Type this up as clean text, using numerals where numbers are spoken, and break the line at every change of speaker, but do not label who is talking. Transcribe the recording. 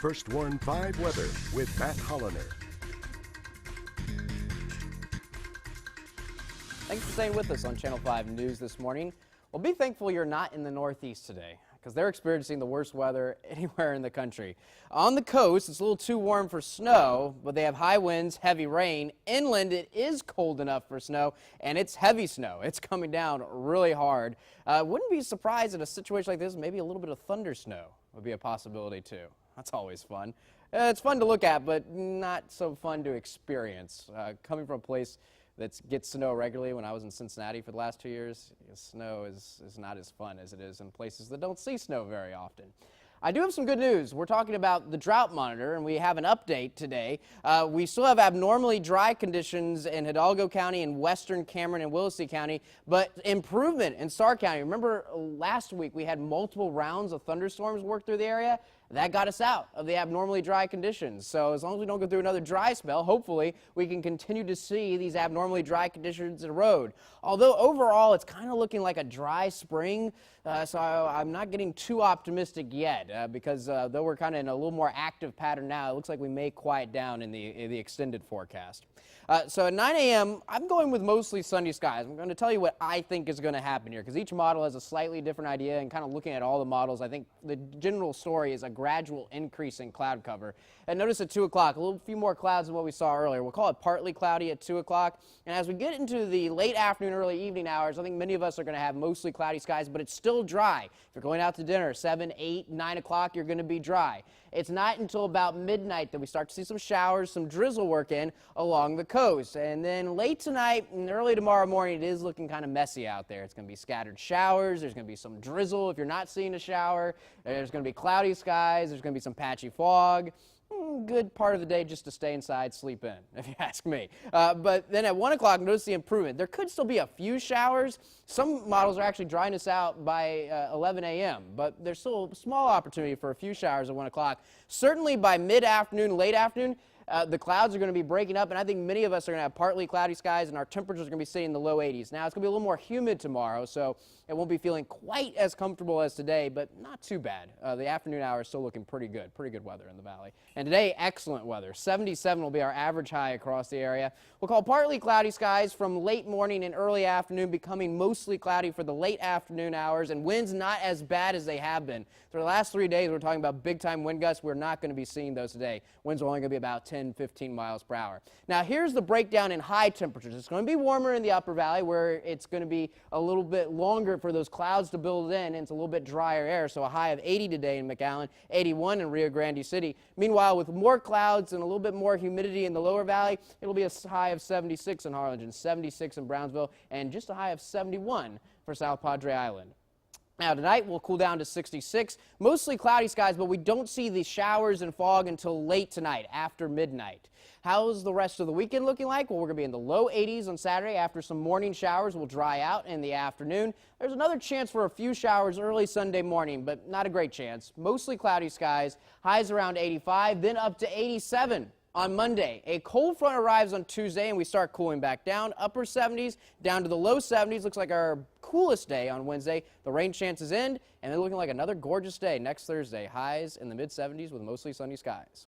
First Warn 5 weather with Matt Holliner.
Thanks for staying with us on Channel 5 News this morning. Well, be thankful you're not in the Northeast today, because they're experiencing the worst weather anywhere in the country. On the coast, it's a little too warm for snow, but they have high winds, heavy rain. Inland, it is cold enough for snow, and it's heavy snow. It's coming down really hard. Wouldn't be surprised in a situation like this, maybe a little bit of thunder snow would be a possibility too. That's always fun. It's fun to look at, but not so fun to experience. Coming from a place that gets snow regularly, when I was in Cincinnati for the last 2 years, snow is not as fun as it is in places that don't see snow very often. I do have some good news. We're talking about the drought monitor, and we have an update today. We still have abnormally dry conditions in Hidalgo County and western Cameron and Willacy County, but improvement in Starr County. Remember last week we had multiple rounds of thunderstorms work through the area? That got us out of the abnormally dry conditions. So as long as we don't go through another dry spell, hopefully we can continue to see these abnormally dry conditions erode. Although overall it's kind of looking like a dry spring, so I'm not getting too optimistic yet because though we're kind of in a little more active pattern now, it looks like we may quiet down in the extended forecast. So at 9 a.m., I'm going with mostly sunny skies. I'm going to tell you what I think is going to happen here because each model has a slightly different idea, and kind of looking at all the models, I think the general story is a gradual increase in cloud cover. And notice at 2 o'clock, a few more clouds than what we saw earlier. We'll call it partly cloudy at 2 o'clock. And as we get into the late afternoon, early evening hours, I think many of us are going to have mostly cloudy skies, but it's still dry. If you're going out to dinner, 7, 8, 9 o'clock, you're going to be dry. It's not until about midnight that we start to see some showers, some drizzle work in along the coast. And then late tonight and early tomorrow morning, it is looking kind of messy out there. It's going to be scattered showers. There's going to be some drizzle if you're not seeing a shower. There's going to be cloudy skies. There's going to be some patchy fog. Good part of the day just to stay inside, sleep in, if you ask me. But then at 1 o'clock, notice the improvement. There could still be a few showers. Some models are actually drying us out by 11 a.m., but there's still a small opportunity for a few showers at 1 o'clock. Certainly by mid-afternoon, late afternoon, the clouds are going to be breaking up, and I think many of us are going to have partly cloudy skies, and our temperatures are going to be sitting in the low 80s. Now, it's going to be a little more humid tomorrow, so it won't be feeling quite as comfortable as today, but not too bad. The afternoon hour is still looking pretty good weather in the valley. And today, excellent weather. 77 will be our average high across the area. We'll call partly cloudy skies from late morning and early afternoon, becoming mostly cloudy for the late afternoon hours, and winds not as bad as they have been. For the last 3 days, we're talking about big-time wind gusts. We're not going to be seeing those today. Winds are only going to be about 10, 15 miles per hour. Now, here's the breakdown in high temperatures. It's going to be warmer in the upper valley, where it's going to be a little bit longer for those clouds to build in, and it's a little bit drier air, so a high of 80 today in McAllen, 81 in Rio Grande City. Meanwhile, with more clouds and a little bit more humidity in the lower valley, it'll be a high of 76 in Harlingen, 76 in Brownsville, and just a high of 71 for South Padre Island. Now tonight we'll cool down to 66, mostly cloudy skies, but we don't see the showers and fog until late tonight, after midnight. How's the rest of the weekend looking like? Well, we're going to be in the low 80s on Saturday. After some morning showers will dry out in the afternoon. There's another chance for a few showers early Sunday morning, but not a great chance. Mostly cloudy skies, highs around 85, then up to 87. On Monday, a cold front arrives on Tuesday, and we start cooling back down. Upper 70s down to the low 70s. Looks like our coolest day on Wednesday. The rain chances end, and they're looking like another gorgeous day next Thursday. Highs in the mid 70s with mostly sunny skies.